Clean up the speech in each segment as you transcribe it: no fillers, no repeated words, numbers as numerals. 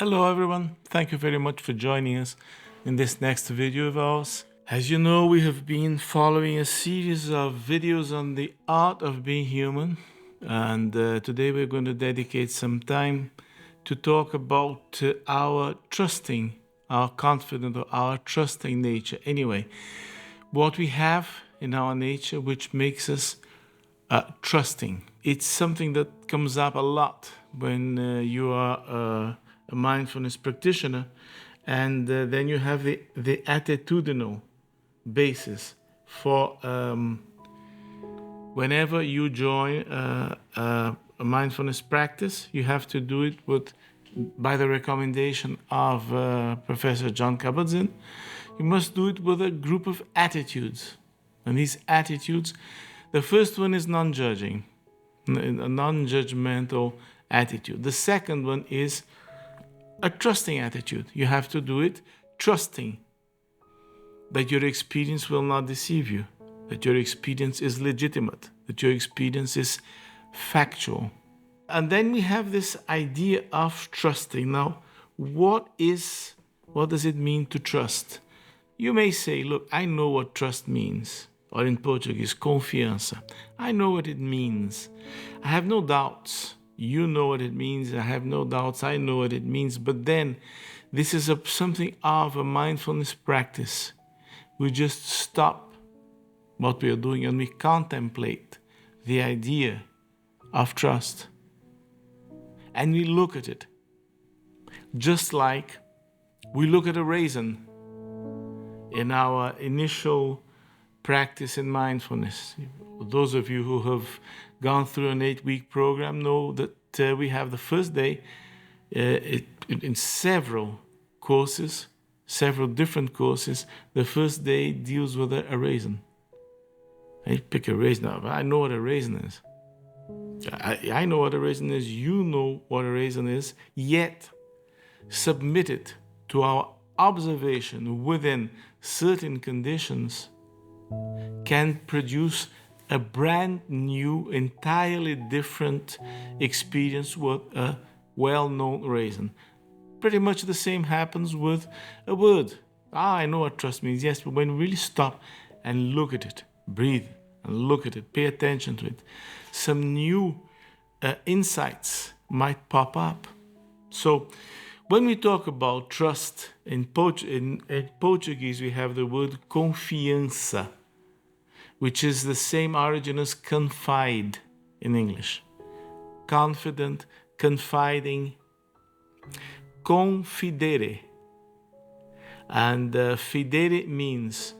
Hello everyone, thank you very much for joining us in this next video of ours. As you know, we have been following a series of videos on the art of being human, and today we're going to dedicate some time to talk about our trusting, our confident or our trusting nature. Anyway, what we have in our nature which makes us trusting. It's something that comes up a lot when you are a mindfulness practitioner, and then you have the attitudinal basis for whenever you join a mindfulness practice, you have to do it by the recommendation of Professor John Kabat-Zinn. You must do it with a group of attitudes, and these attitudes, the first one is non-judging, a non-judgmental attitude. The second one is a trusting attitude. You have to do it trusting that your experience will not deceive you, that your experience is legitimate, that your experience is factual. And then we have this idea of trusting. Now, what does it mean to trust? You may say, look, I know what trust means, or in Portuguese, confiança. I know what it means. I have no doubts. You know what it means. I have no doubts. I know what it means. But then this is something of a mindfulness practice. We just stop what we are doing and we contemplate the idea of trust. And we look at it. Just like we look at a raisin in our initial practice in mindfulness. Those of you who have gone through an 8-week program know that we have the first day in several courses, several different courses. The first day deals with a raisin. I pick a raisin up. I know what a raisin is. I know what a raisin is. You know what a raisin is. Yet, submitted to our observation within certain conditions can produce a brand new, entirely different experience with a well-known raisin. Pretty much the same happens with a word. I know what trust means, yes, but when we really stop and look at it, breathe and look at it, pay attention to it, some new insights might pop up. So when we talk about trust, in Portuguese we have the word confiança, which is the same origin as confide in English. Confident, confiding, confidere. And fidere means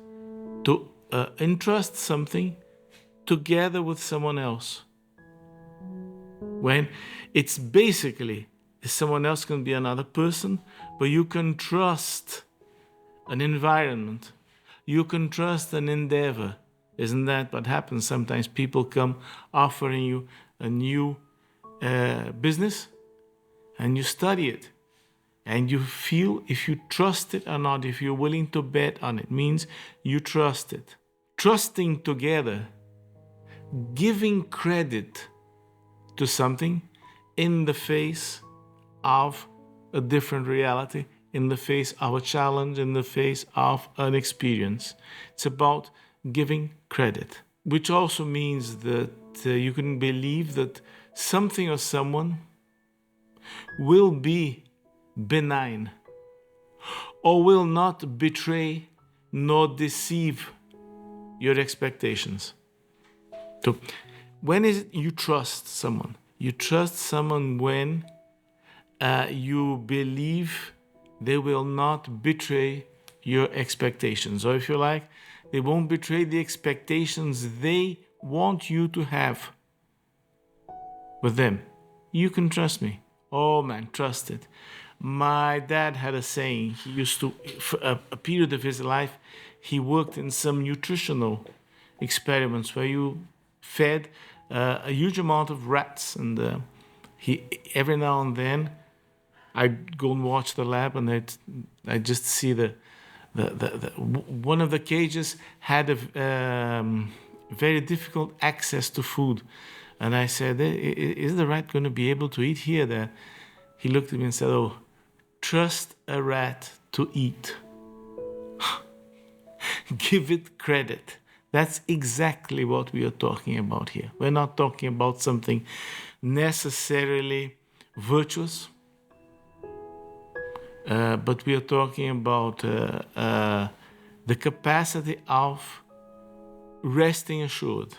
to entrust something together with someone else. When it's basically, someone else can be another person, but you can trust an environment. You can trust an endeavor. Isn't that what happens? Sometimes people come offering you a new business and you study it and you feel if you trust it or not, if you're willing to bet on it, means you trust it. Trusting together, giving credit to something in the face of a different reality, in the face of a challenge, in the face of an experience. It's about giving credit, which also means that you can believe that something or someone will be benign or will not betray nor deceive your expectations. So when is it you trust someone? You trust someone when you believe they will not betray your expectations, or if you like, they won't betray the expectations they want you to have with them. You can trust me. Oh man, trust it. My dad had a saying. He used to, for a period of his life, he worked in some nutritional experiments where you fed a huge amount of rats, and he every now and then I'd go and watch the lab, and I'd just see the one of the cages had a very difficult access to food, and I said, "Is the rat going to be able to eat here?" He looked at me and said, "Oh, trust a rat to eat. Give it credit. That's exactly what we are talking about here. We're not talking about something necessarily virtuous, but we are talking about the capacity of resting assured.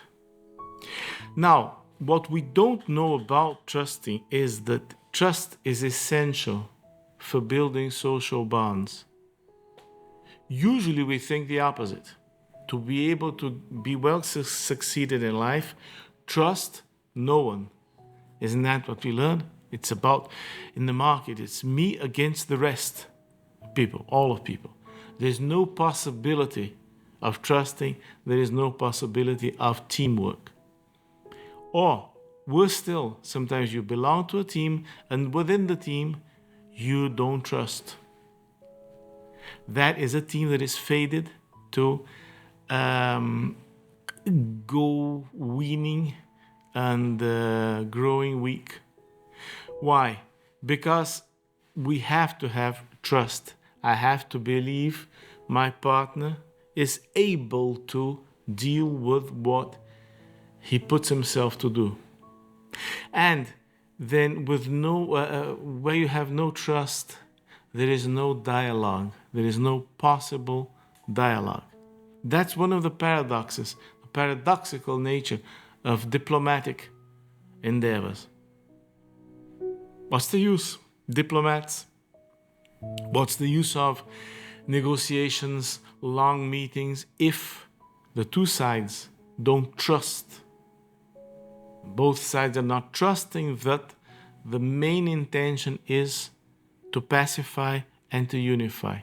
Now, what we don't know about trusting is that trust is essential for building social bonds. Usually we think the opposite. To be able to be well succeeded in life, trust no one. Isn't that what we learn? It's about, in the market, it's me against the rest of people, all of people. There's no possibility of trusting. There is no possibility of teamwork. Or, worse still, sometimes you belong to a team, and within the team, you don't trust. That is a team that is fated to go weaning and growing weak. Why? Because we have to have trust. I have to believe my partner is able to deal with what he puts himself to do. And then with where you have no trust, there is no dialogue. There is no possible dialogue. That's one of the paradoxes, the paradoxical nature of diplomatic endeavors. What's the use? Diplomats. What's the use of negotiations, long meetings, if the two sides don't trust? Both sides are not trusting that the main intention is to pacify and to unify.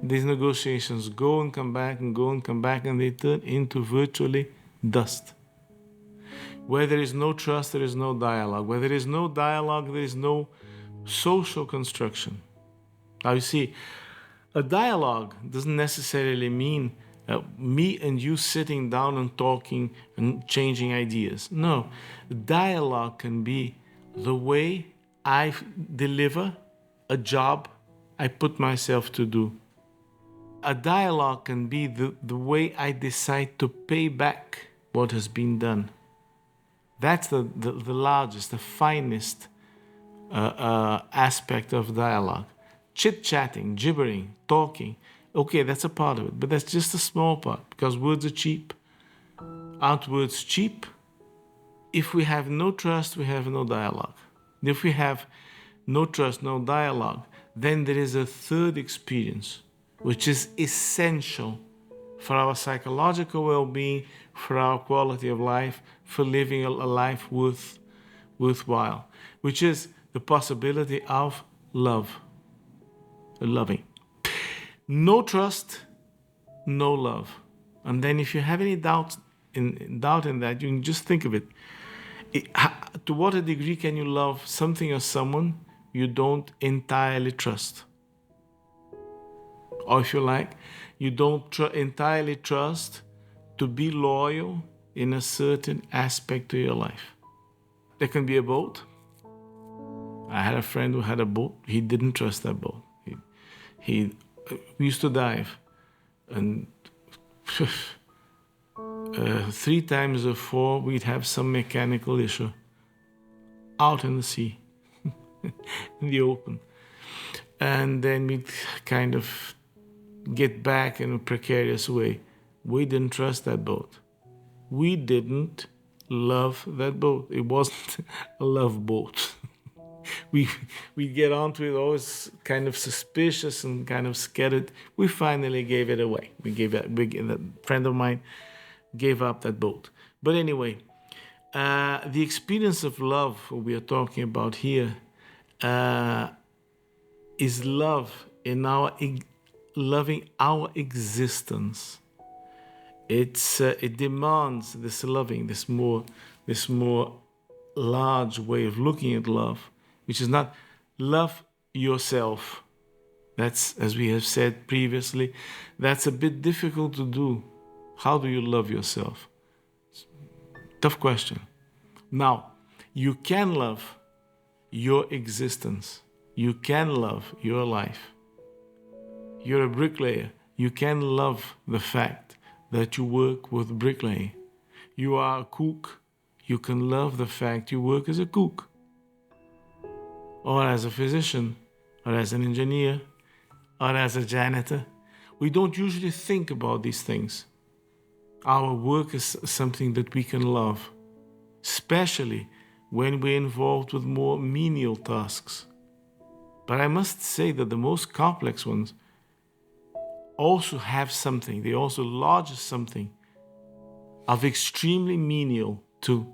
These negotiations go and come back and go and come back, and they turn into virtually dust. Where there is no trust, there is no dialogue. Where there is no dialogue, there is no social construction. Now you see, a dialogue doesn't necessarily mean me and you sitting down and talking and changing ideas. No, dialogue can be the way I deliver a job I put myself to do. A dialogue can be the way I decide to pay back what has been done. That's the largest, the finest aspect of dialogue. Chit-chatting, gibbering, talking, okay, that's a part of it, but that's just a small part, because words are cheap. Aren't words cheap? If we have no trust, we have no dialogue. If we have no trust, no dialogue, then there is a third experience, which is essential for our psychological well-being, for our quality of life, for living a life worthwhile, which is the possibility of love, loving. No trust, no love. And then if you have any doubt in that, you can just think of it. To what a degree can you love something or someone you don't entirely trust? Or if you like, you don't entirely trust to be loyal in a certain aspect to your life. There can be a boat. I had a friend who had a boat. He didn't trust that boat. We used to dive, and 3 times or 4 we'd have some mechanical issue out in the sea, in the open. And then we'd kind of get back in a precarious way. We didn't trust that boat. We didn't love that boat. It wasn't a love boat. we get onto it always kind of suspicious and kind of scared. We finally gave it away. A friend of mine gave up that boat. But anyway, the experience of love we are talking about here is love in loving our existence. It demands this loving, this more large way of looking at love, which is not love yourself. That's, as we have said previously, that's a bit difficult to do. How do you love yourself? Tough question. Now, you can love your existence. You can love your life. You're a bricklayer. You can love the fact that you work with bricklaying. You are a cook. You can love the fact you work as a cook, or as a physician, or as an engineer, or as a janitor. We don't usually think about these things. Our work is something that we can love, especially when we're involved with more menial tasks. But I must say that the most complex ones also have something, they also lodge something of extremely menial to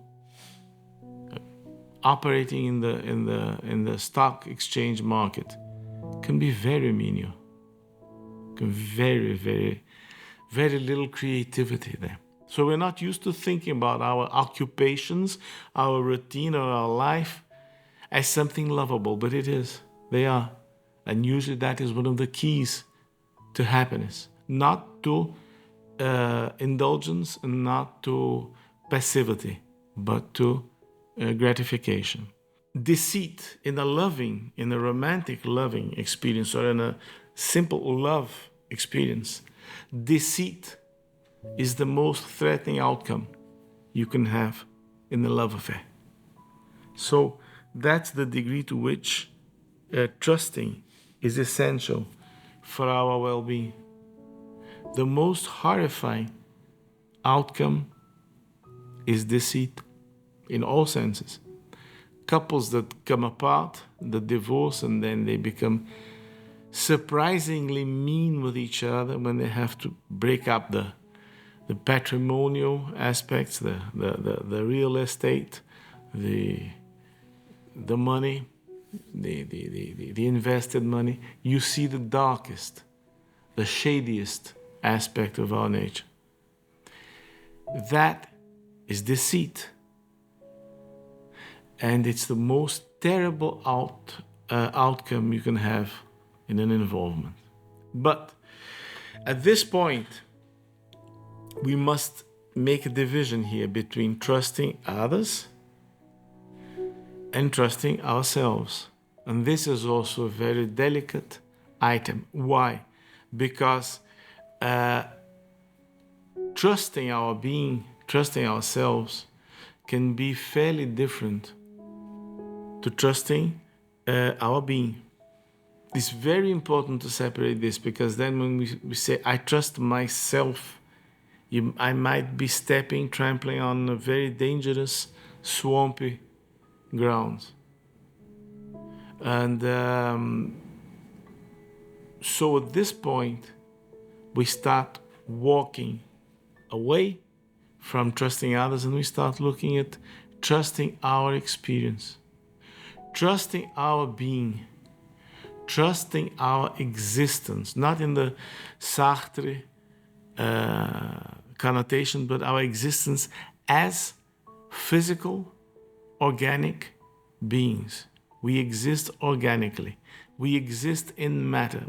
operating in the stock exchange market can be very menial. Can very little creativity there. So we're not used to thinking about our occupations, our routine, or our life as something lovable, but it is. They are. And usually that is one of the keys to happiness. Not to indulgence and not to passivity, but to gratification. Deceit in a romantic loving experience, or in a simple love experience, deceit is the most threatening outcome you can have in a love affair. So that's the degree to which trusting is essential for our well-being. The most horrifying outcome is deceit in all senses. Couples that come apart, that divorce, and then they become surprisingly mean with each other when they have to break up the patrimonial aspects, the real estate, the money, the invested money. You see the darkest, the shadiest aspect of our nature. That is deceit. And it's the most terrible outcome you can have in an involvement. But at this point, we must make a division here between trusting others and trusting ourselves. And this is also a very delicate item. Why? Because trusting our being, trusting ourselves can be fairly different to trusting our being. It's very important to separate this, because then when we say, I trust myself, I might be trampling on a very dangerous, swampy grounds. And so at this point, we start walking away from trusting others, and we start looking at trusting our experience, trusting our being, trusting our existence, not in the Sartre connotation, but our existence as physical, organic beings. We exist organically. We exist in matter.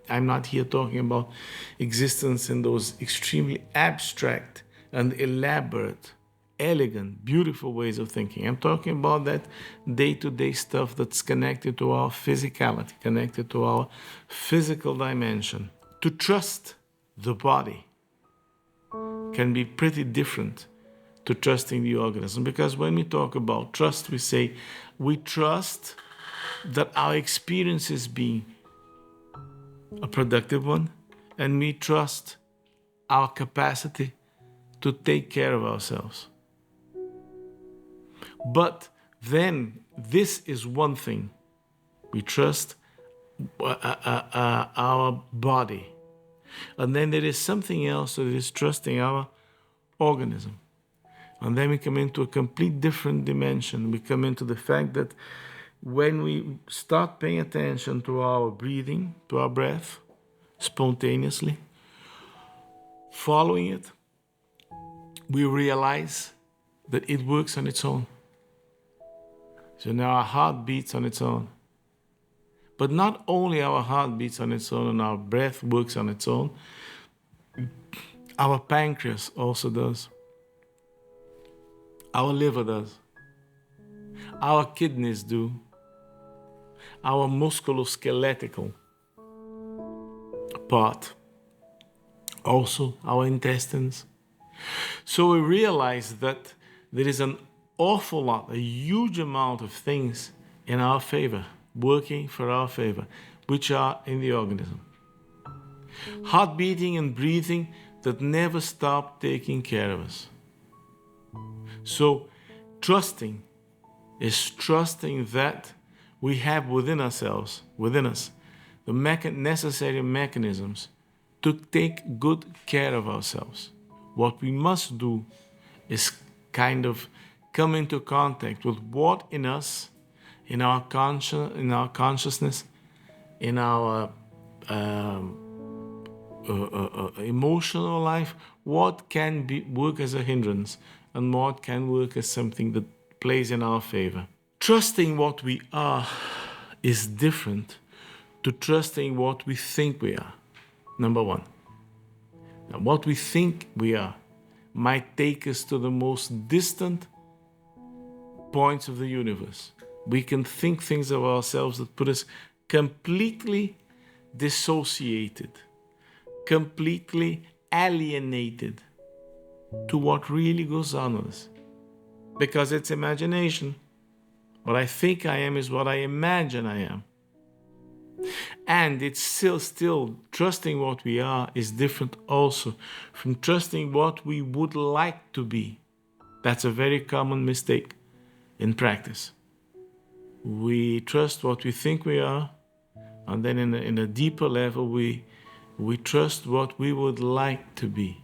I'm not here talking about existence in those extremely abstract and elaborate, elegant, beautiful ways of thinking. I'm talking about that day-to-day stuff that's connected to our physicality, connected to our physical dimension. To trust the body can be pretty different to trusting the organism, because when we talk about trust, we say we trust that our experience is being a productive one, and we trust our capacity to take care of ourselves. But then this is one thing. We trust our body. And then there is something else that is trusting our organism. And then we come into a complete different dimension. We come into the fact that when we start paying attention to our breathing, to our breath, spontaneously, following it, we realize that it works on its own. So now our heart beats on its own. But not only our heart beats on its own and our breath works on its own, our pancreas also does. Our liver does. Our kidneys do. our musculoskeletal part, also our intestines. So we realize that there is an awful lot, a huge amount of things in our favor, working for our favor, which are in the organism. Heart beating and breathing that never stop taking care of us. So trusting is trusting that we have within ourselves, within us, the necessary mechanisms to take good care of ourselves. What we must do is kind of come into contact with what in us, in our consciousness, in our emotional life, what can work as a hindrance and what can work as something that plays in our favor. Trusting what we are is different to trusting what we think we are. Number one. Now, what we think we are might take us to the most distant points of the universe. We can think things of ourselves that put us completely dissociated, completely alienated to what really goes on with us. Because it's imagination. What I think I am is what I imagine I am. And it's still trusting what we are is different also from trusting what we would like to be. That's a very common mistake in practice. We trust what we think we are, and then in a deeper level we trust what we would like to be.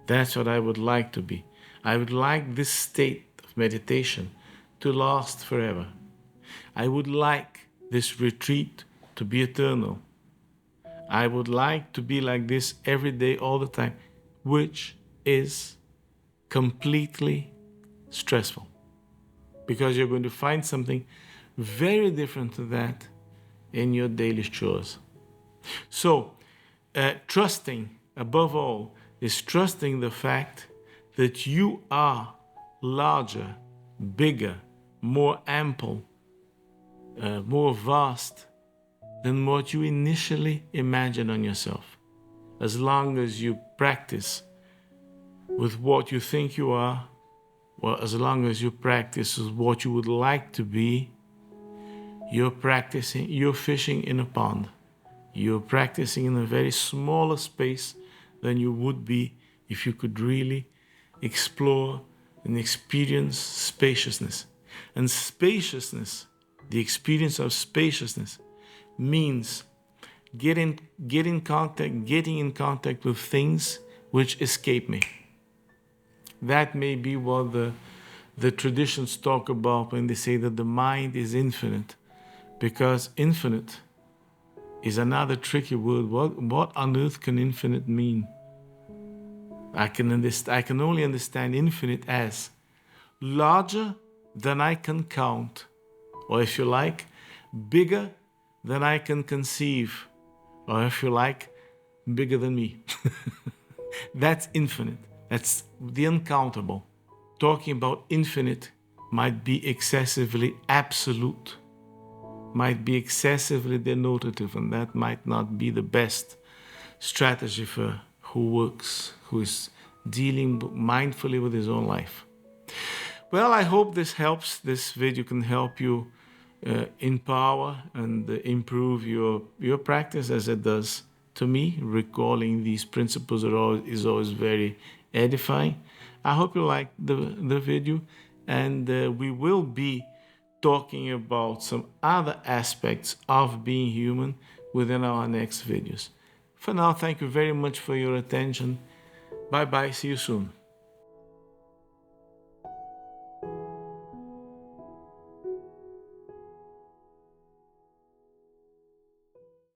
That's what I would like to be. I would like this state of meditation to last forever. I would like this retreat to be eternal. I would like to be like this every day, all the time, which is completely stressful. Because you're going to find something very different to that in your daily chores. So, trusting, above all, is trusting the fact that you are larger, bigger, more ample, more vast than what you initially imagine on yourself. As long as you practice with what you think you are, or as long as you practice with what you would like to be, you're fishing in a pond. You're practicing in a very smaller space than you would be if you could really explore and experience spaciousness. And spaciousness, the experience of spaciousness, means getting in contact with things which escape me. That may be what the traditions talk about when they say that the mind is infinite, because infinite is another tricky word. What on earth can infinite mean? I can only understand infinite as larger than I can count, or if you like, bigger than I can conceive, or if you like, bigger than me. That's infinite. That's the uncountable. Talking about infinite might be excessively absolute, might be excessively denotative, and that might not be the best strategy for who is dealing mindfully with his own life. Well, I hope this helps. This video can help you empower and improve your practice, as it does to me. Recalling these principles is always very edifying. I hope you liked the video, and we will be talking about some other aspects of being human within our next videos. For now, thank you very much for your attention. Bye bye, see you soon.